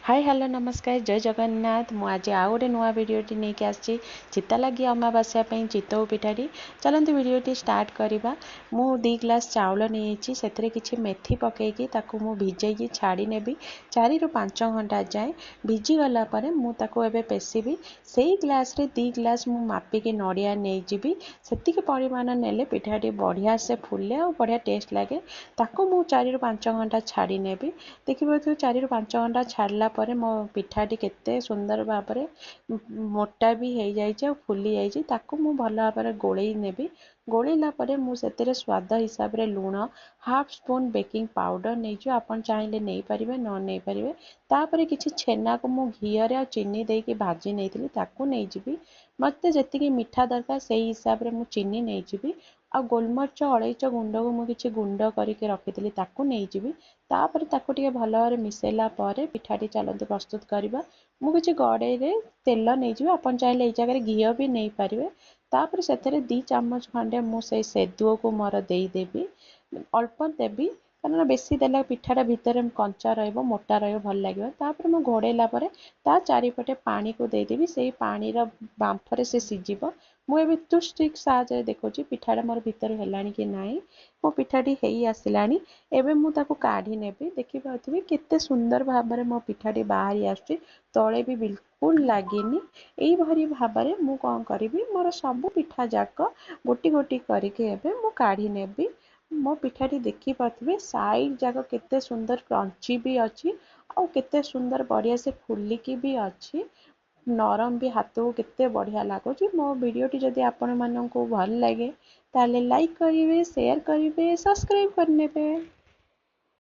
Hi hello नमस्कार जय जगन्नाथ मु आज आउ गोटे नुआ भिडियोटी नहीं आसी चिता लगी अमावास्या चितऊ पिठाटी चलते भिडियोटी स्टार्ट करवा। मु 2 ग्लास चाउल नहीं से किसी मेथी पकईकी मु भिजेकी छाड़ी नेबी 4 ରୁ 5 घंटा जाए भिजी गला परे मु ताको एबे पेसिबी से ग्लास रे 2 ग्लास मु मापिकी नड़िया नहीं जीवी सेतिकी परिमाण नेले पिठाटी बढ़िया से फुले और बढ़िया टेस्ट लगे ताको मु 4 ରୁ 5 घंटा छाड़ी नेबी। देखिए 4 ରୁ 5 घंटा छाड़ला परे मो पिठाटी केते सुंदर भाव मोटा भी हो जाए फुली जाइए ताकू मु भल भाव गोलई नेबी। गोलैला परे मु सेतिरे स्वाद हिसाब रे लूण हाफ स्पून बेकिंग पाउडर नहीं आपन चाहिले नहीं पारिबे न नहीं पारिबे। तापरे किछि छेना को मु घी रे आ चीनी देकी भाजी नेइतिली ताकू नहीं जीवी मते जेतिकी मीठा दरकार सेही हिसाब रे मु चीनी नहीं जीवी आ गोलमर्च अलैच गुंड को मु किछि गुंड करके रखितिली ताकू नहीं जीवी। तापर ताकू टिके भल भाव मिसेला परे पिठाटी चलते प्रस्तुत करवा। मु किछि गड़े रे तेल नहीं जीवी आपन चाहिले एई जगह घी भी नहीं पारिबे। तापर सेथरे 2 चामच खंडे मु से सेदुओ को मोर देदेवी अल्प देवी कारण बेसी देला पिठाटा भितर कंचा रहिबो मोटा रहिबो भल लागिबो। तापर मु घोड़ेला परे ता चारिपटे पानी को देदेवी से पानी रो बांफरे से सिजिबो। मु एबे टू स्टिक साजे देखोची पिठाटा मोर भितर हेलानी कि नाही मो पिठाटी हेई आसिलानी। एबे मु ताको काढी नेबी देखि पाउथिबे केते सुंदर भाबरे मो पिठाटी बाहरी आछी तळे भी बिल्कुल लागिनी। एई भरी भाबरे मु कोन करिवि मोर सब पिठा जाक गोटी गोटी करके एबे मु काढी नेबी। मो पिठाटी देखि पाउथिबे साइड जाक केते सुंदर क्रंची भी अछि और केते सुंदर बढ़िया से फुलिकी भी अछि नरम भी हाथ को केते बढ़िया लागुची। मो वीडियोटी जदि आपण माननकु भल लागे ताले लाइक करिवे शेयर करिवे सब्सक्राइब करनेबे।